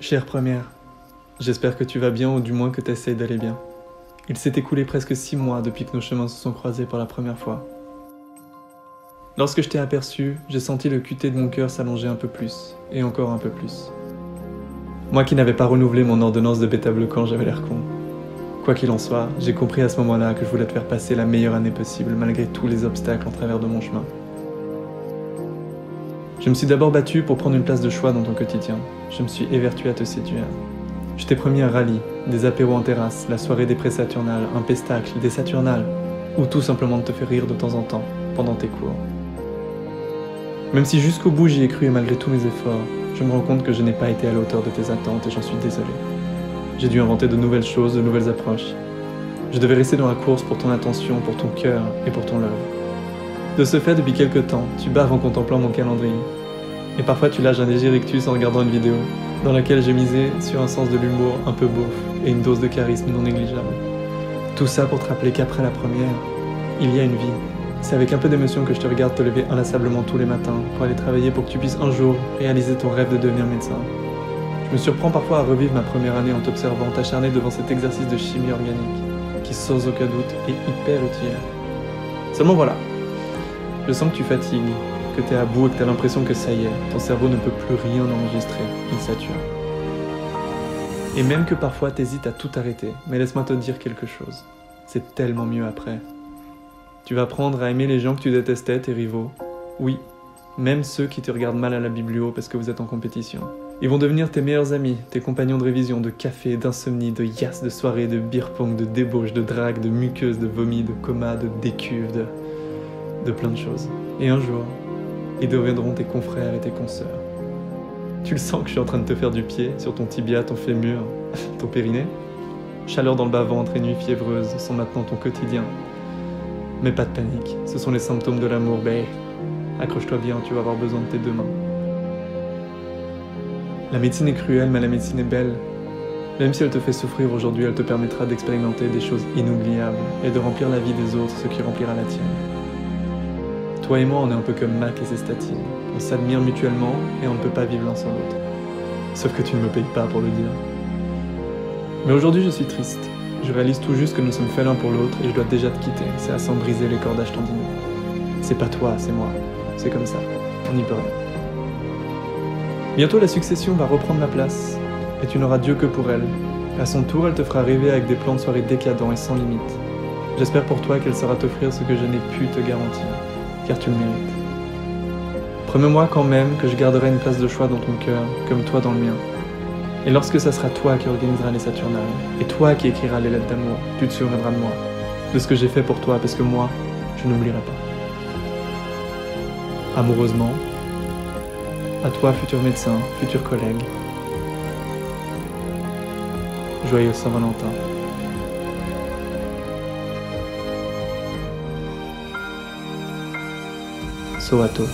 Chère première, j'espère que tu vas bien ou du moins que tu essaies d'aller bien. Il s'est écoulé presque 6 mois depuis que nos chemins se sont croisés pour la première fois. Lorsque je t'ai aperçu, j'ai senti le QT de mon cœur s'allonger un peu plus, et encore un peu plus. Moi qui n'avais pas renouvelé mon ordonnance de bêta-bleu quand j'avais l'air con. Quoi qu'il en soit, j'ai compris à ce moment-là que je voulais te faire passer la meilleure année possible malgré tous les obstacles en travers de mon chemin. Je me suis d'abord battu pour prendre une place de choix dans ton quotidien. Je me suis évertué à te séduire. Je t'ai promis un rallye, des apéros en terrasse, la soirée des pré-saturnales, un pestacle, des saturnales, ou tout simplement de te faire rire de temps en temps, pendant tes cours. Même si jusqu'au bout j'y ai cru et malgré tous mes efforts, je me rends compte que je n'ai pas été à la hauteur de tes attentes et j'en suis désolé. J'ai dû inventer de nouvelles choses, de nouvelles approches. Je devais rester dans la course pour ton attention, pour ton cœur et pour ton love. De ce fait, depuis quelque temps, tu baves en contemplant mon calendrier. Et parfois tu lâches un léger rictus en regardant une vidéo, dans laquelle je misais sur un sens de l'humour un peu beauf et une dose de charisme non négligeable. Tout ça pour te rappeler qu'après la première, il y a une vie. C'est avec un peu d'émotion que je te regarde te lever inlassablement tous les matins pour aller travailler pour que tu puisses un jour réaliser ton rêve de devenir médecin. Je me surprends parfois à revivre ma première année en t'observant t'acharner devant cet exercice de chimie organique, qui sans aucun doute est hyper utile. Seulement voilà, je sens que tu fatigues, que t'es à bout et que t'as l'impression que ça y est, ton cerveau ne peut plus rien enregistrer, il sature. Et même que parfois t'hésites à tout arrêter, mais laisse-moi te dire quelque chose, c'est tellement mieux après. Tu vas apprendre à aimer les gens que tu détestais, tes rivaux. Oui, même ceux qui te regardent mal à la biblio parce que vous êtes en compétition. Ils vont devenir tes meilleurs amis, tes compagnons de révision, de café, d'insomnie, de yass, de soirée, de beer pong, de débauche, de drague, de muqueuse, de vomi, de coma, de décuve, de plein de choses. Et un jour, ils deviendront tes confrères et tes consoeurs. Tu le sens que je suis en train de te faire du pied sur ton tibia, ton fémur, ton périnée. Chaleur dans le bas-ventre et nuit fiévreuse sont maintenant ton quotidien. Mais pas de panique, ce sont les symptômes de l'amour, accroche-toi bien, tu vas avoir besoin de tes deux mains. La médecine est cruelle, mais la médecine est belle. Même si elle te fait souffrir aujourd'hui, elle te permettra d'expérimenter des choses inoubliables et de remplir la vie des autres, ce qui remplira la tienne. Toi et moi, on est un peu comme Mac et ses statines. On s'admire mutuellement et on ne peut pas vivre l'un sans l'autre. Sauf que tu ne me payes pas pour le dire. Mais aujourd'hui, je suis triste. Je réalise tout juste que nous sommes faits l'un pour l'autre et je dois déjà te quitter. C'est à s'en briser les cordages tendineux. C'est pas toi, c'est moi. C'est comme ça. On n'y peut rien. Bientôt, la succession va reprendre ma place et tu n'auras Dieu que pour elle. À son tour, elle te fera rêver avec des plans de soirée décadents et sans limite. J'espère pour toi qu'elle saura t'offrir ce que je n'ai pu te garantir, car tu le mérites. Promets-moi quand même que je garderai une place de choix dans ton cœur, comme toi dans le mien. Et lorsque ça sera toi qui organiseras les Saturnales, et toi qui écriras les lettres d'amour, tu te souviendras de moi, de ce que j'ai fait pour toi, parce que moi, je n'oublierai pas. Amoureusement, à toi, futur médecin, futur collègue. Joyeux Saint-Valentin. Soato.